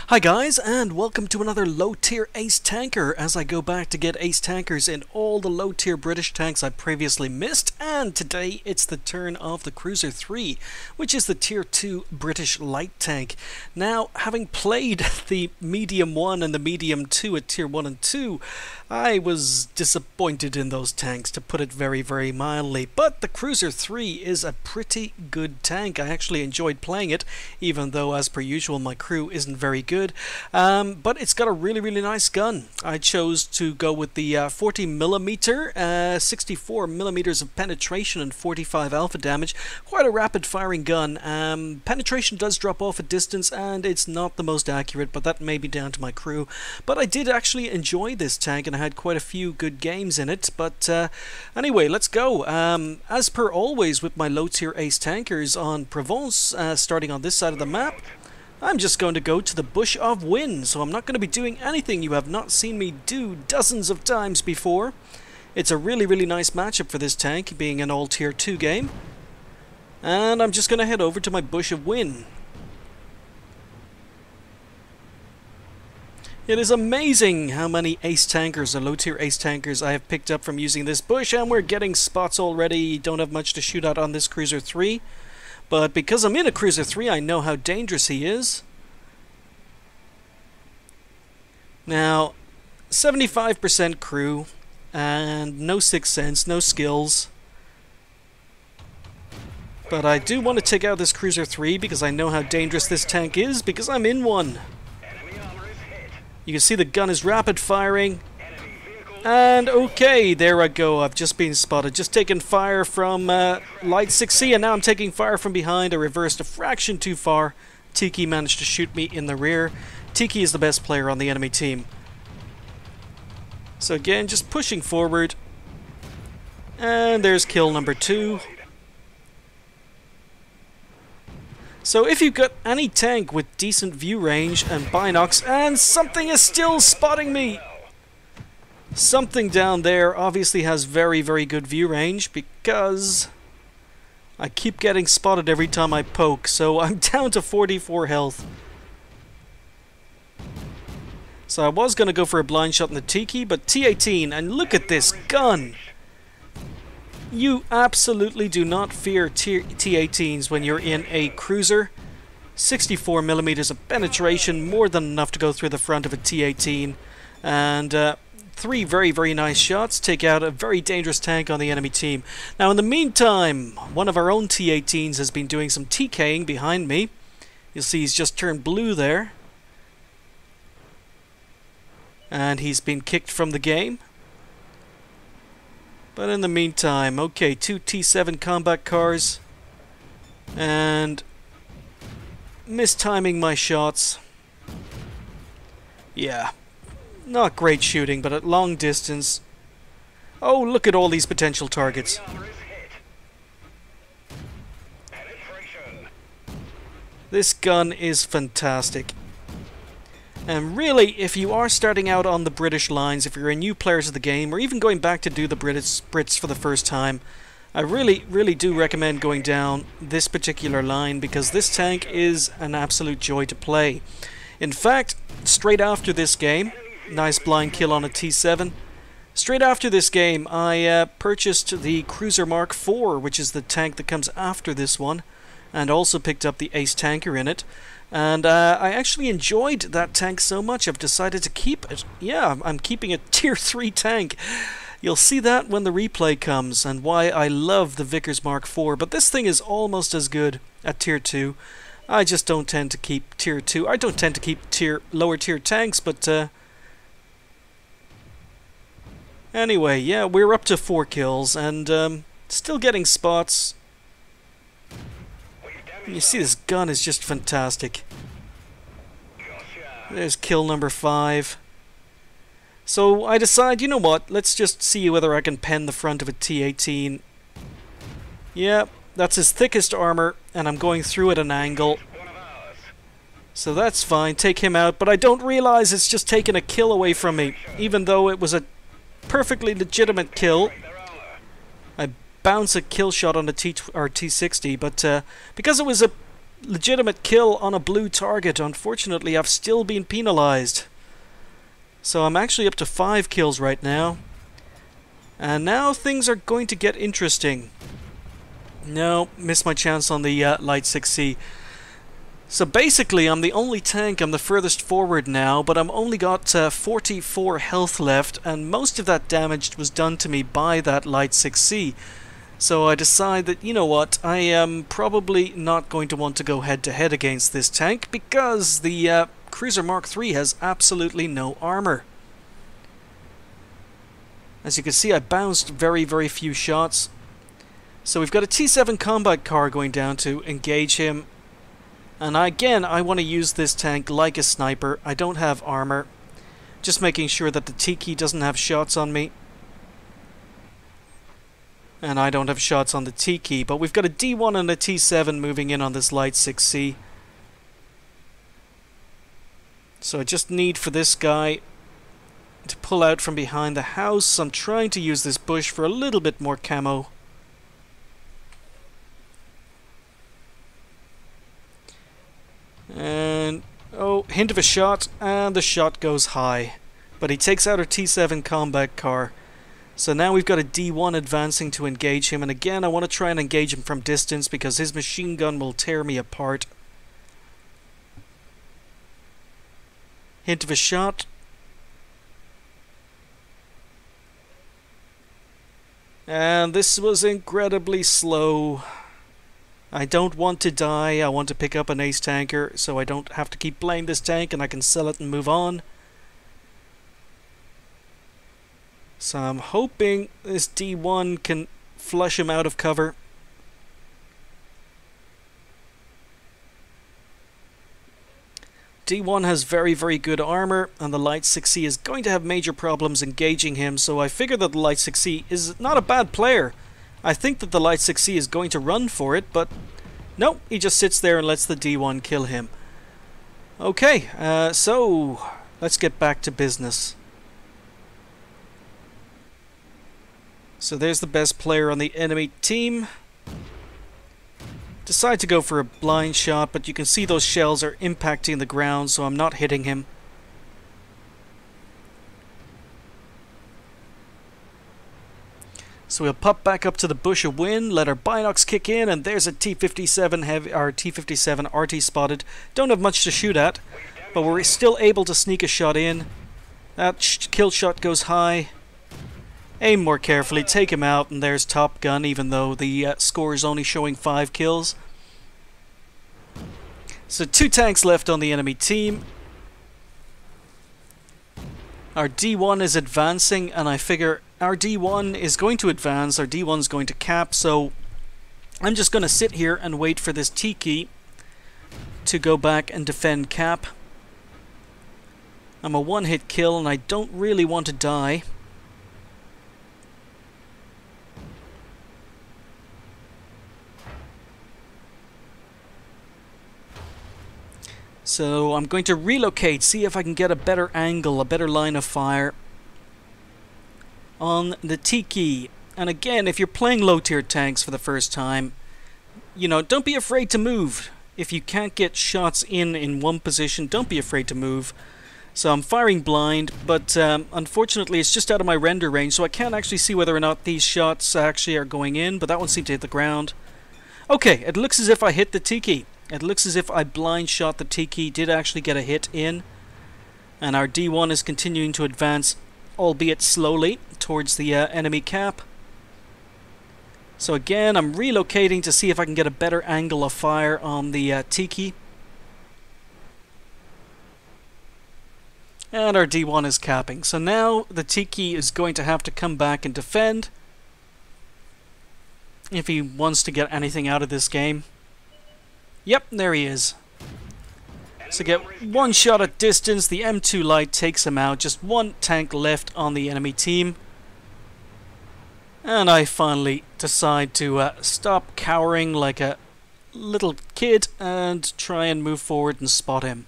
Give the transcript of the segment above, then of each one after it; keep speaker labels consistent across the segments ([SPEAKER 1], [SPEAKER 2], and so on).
[SPEAKER 1] Hi guys, and welcome to another low tier ace tanker as I go back to get ace tankers in all the low tier British tanks I previously missed, and today it's the turn of the Cruiser 3, which is the tier 2 British light tank. Now, having played the medium 1 and the medium 2 at tier 1 and 2, I was disappointed in those tanks, to put it very mildly, but the Cruiser 3 is a pretty good tank. I actually enjoyed playing it, even though as per usual my crew isn't very good. But it's got a really nice gun. I chose to go with the 40mm, 64 millimeters of penetration and 45 alpha damage. Quite a rapid firing gun. Penetration does drop off at distance and it's not the most accurate, but that may be down to my crew. But I did actually enjoy this tank and I had quite a few good games in it. But anyway, let's go. As per always with my low tier ace tankers on Provence, starting on this side of the map, I'm just going to go to the Bush of Wind, so I'm not going to be doing anything you have not seen me do dozens of times before. It's a really nice matchup for this tank, being an all tier 2 game. And I'm just going to head over to my Bush of Wind. It is amazing how many ace tankers or low tier ace tankers I have picked up from using this bush, and we're getting spots already. Don't have much to shoot at on this Cruiser 3. But because I'm in a Cruiser 3, I know how dangerous he is. Now, 75% crew, and no sixth sense, no skills. But I do want to take out this Cruiser 3 because I know how dangerous this tank is, because I'm in one. You can see the gun is rapid firing. And okay, there I go, I've just been spotted. Just taken fire from Light 6C, and now I'm taking fire from behind. I reversed a fraction too far. Tiki managed to shoot me in the rear. Tiki is the best player on the enemy team. So again, just pushing forward. And there's kill number 2. So if you've got any tank with decent view range and binocs, and something is still spotting me! Something down there obviously has very good view range, because I keep getting spotted every time I poke, so I'm down to 44 health. So I was going to go for a blind shot in the Tiki, but T18, and look at this gun! You absolutely do not fear T18s when you're in a cruiser. 64 millimeters of penetration, more than enough to go through the front of a T18, and 3 very nice shots take out a very dangerous tank on the enemy team. Now in the meantime, one of our own T18s has been doing some TKing behind me. You'll see he's just turned blue there. And he's been kicked from the game. But in the meantime, okay, 2 T7 combat cars. And mistiming my shots. Yeah. Not great shooting, but at long distance. Oh, look at all these potential targets. This gun is fantastic. And really, if you are starting out on the British lines, if you're a new player to the game, or even going back to do the Brits for the first time, I really do recommend going down this particular line, because this tank is an absolute joy to play. In fact, straight after this game, nice blind kill on a T7. Straight after this game, I purchased the Cruiser Mark IV, which is the tank that comes after this one, and also picked up the Ace Tanker in it. And I actually enjoyed that tank so much, I've decided to keep it. Yeah, I'm keeping a tier 3 tank. You'll see that when the replay comes, and why I love the Vickers Mark IV. But this thing is almost as good at tier 2. I just don't tend to keep tier 2. I don't tend to keep lower tier tanks, but anyway, yeah, we're up to 4 kills, and still getting spots. You see, this gun is just fantastic. There's kill number 5. So I decide, you know what, let's just see whether I can pen the front of a T18. Yeah, that's his thickest armor, and I'm going through at an angle. So that's fine, take him out, but I don't realize it's just taken a kill away from me, even though it was a perfectly legitimate kill. I bounce a kill shot on the T60, but because it was a legitimate kill on a blue target. Unfortunately, I've still been penalized. So I'm actually up to 5 kills right now. And now things are going to get interesting. No, missed my chance on the Light 6C. So basically, I'm the only tank, I'm the furthest forward now, but I'm only got 44 health left, and most of that damage was done to me by that Light 6C. So I decide that, you know what, I am probably not going to want to go head-to-head against this tank, because the Cruiser Mark III has absolutely no armor. As you can see, I bounced very, very few shots. So we've got a T7 combat car going down to engage him. And again, I want to use this tank like a sniper. I don't have armor. Just making sure that the Tiki doesn't have shots on me. And I don't have shots on the Tiki. But we've got a D1 and a T7 moving in on this Light 6C. So I just need for this guy to pull out from behind the house. I'm trying to use this bush for a little bit more camo. And, oh, hint of a shot, and the shot goes high. But he takes out our T7 combat car. So now we've got a D1 advancing to engage him, and again I want to try and engage him from distance because his machine gun will tear me apart. Hint of a shot. And this was incredibly slow. I don't want to die, I want to pick up an ace tanker so I don't have to keep playing this tank and I can sell it and move on. So I'm hoping this D1 can flush him out of cover. D1 has very, very good armor, and the Light 6C is going to have major problems engaging him, so I figure that the Light 6C is not a bad player. I think that the Light 6C is going to run for it, but no, he just sits there and lets the D1 kill him. Okay, so let's get back to business. So there's the best player on the enemy team. Decide to go for a blind shot, but you can see those shells are impacting the ground, so I'm not hitting him. So we'll pop back up to the bush of wind, let our binocs kick in, and there's a T57 heavy, our T57 RT spotted. Don't have much to shoot at, but we're still able to sneak a shot in. That kill shot goes high. Aim more carefully, take him out, and there's Top Gun, even though the score is only showing 5 kills. So 2 tanks left on the enemy team. Our D1 is advancing, and I figure our D1 is going to advance, our D1 is going to cap, so I'm just going to sit here and wait for this Tiki to go back and defend cap. I'm a one-hit kill, and I don't really want to die. So I'm going to relocate, see if I can get a better angle, a better line of fire on the Tiki. And again, if you're playing low-tier tanks for the first time, you know, don't be afraid to move. If you can't get shots in one position, don't be afraid to move. So I'm firing blind, but unfortunately it's just out of my render range, so I can't actually see whether or not these shots actually are going in, but that one seemed to hit the ground. Okay, it looks as if I hit the Tiki. It looks as if I blind shot the Tiki, did actually get a hit in. And our D1 is continuing to advance, albeit slowly, towards the enemy cap. So again, I'm relocating to see if I can get a better angle of fire on the Tiki. And our D1 is capping. So now the Tiki is going to have to come back and defend if he wants to get anything out of this game. Yep, there he is. So get one shot at distance, the M2 Light takes him out, just one tank left on the enemy team. And I finally decide to stop cowering like a little kid and try and move forward and spot him.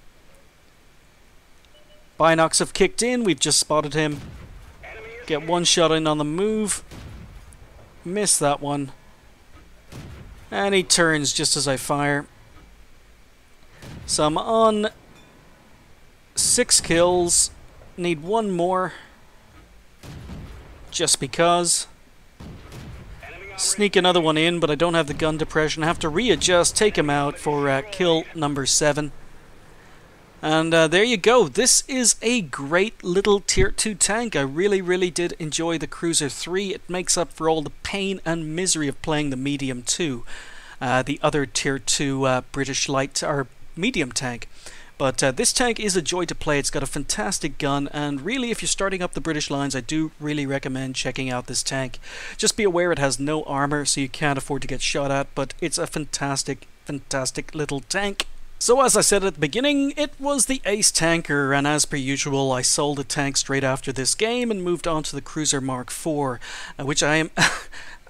[SPEAKER 1] Binocs have kicked in, we've just spotted him. Get one shot in on the move. Miss that one. And he turns just as I fire. So I'm on 6 kills, need 1 more, just because. Sneak another one in, but I don't have the gun depression. I have to readjust, take him out for kill number 7. And there you go. This is a great little tier 2 tank. I really did enjoy the Cruiser 3. It makes up for all the pain and misery of playing the Medium 2, the other tier 2 British light or medium tank. But this tank is a joy to play. It's got a fantastic gun, and really if you're starting up the British lines, I do really recommend checking out this tank. Just be aware it has no armor, so you can't afford to get shot at, but it's a fantastic little tank. So as I said at the beginning, it was the Ace Tanker, and as per usual I sold the tank straight after this game and moved on to the Cruiser Mark IV, which I am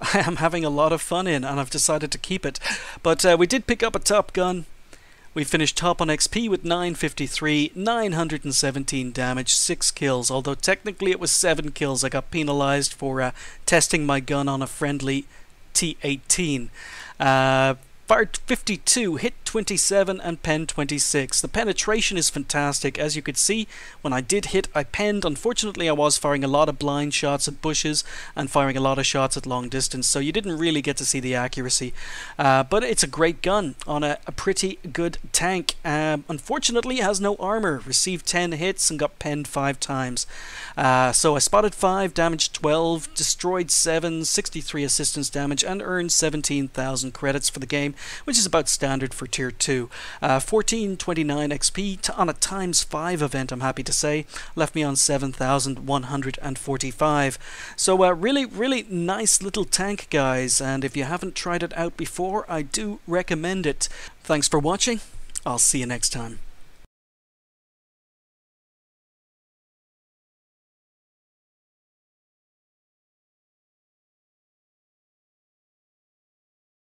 [SPEAKER 1] I am having a lot of fun in, and I've decided to keep it. But we did pick up a Top Gun. We finished top on XP with 953, 917 damage, 6 kills, although technically it was 7 kills. I got penalized for testing my gun on a friendly T-18. Fired 52, hit 27 and penned 26. The penetration is fantastic. As you could see, when I did hit, I penned. Unfortunately, I was firing a lot of blind shots at bushes and firing a lot of shots at long distance, so you didn't really get to see the accuracy. But it's a great gun on a pretty good tank. Unfortunately, it has no armor. Received 10 hits and got penned 5 times. So I spotted 5, damaged 12, destroyed 7, 63 assistance damage, and earned 17,000 credits for the game, which is about standard for tier 2. 1429 XP on a ×5 event, I'm happy to say, left me on 7,145. So really nice little tank, guys, and if you haven't tried it out before, I do recommend it. Thanks for watching. I'll see you next time.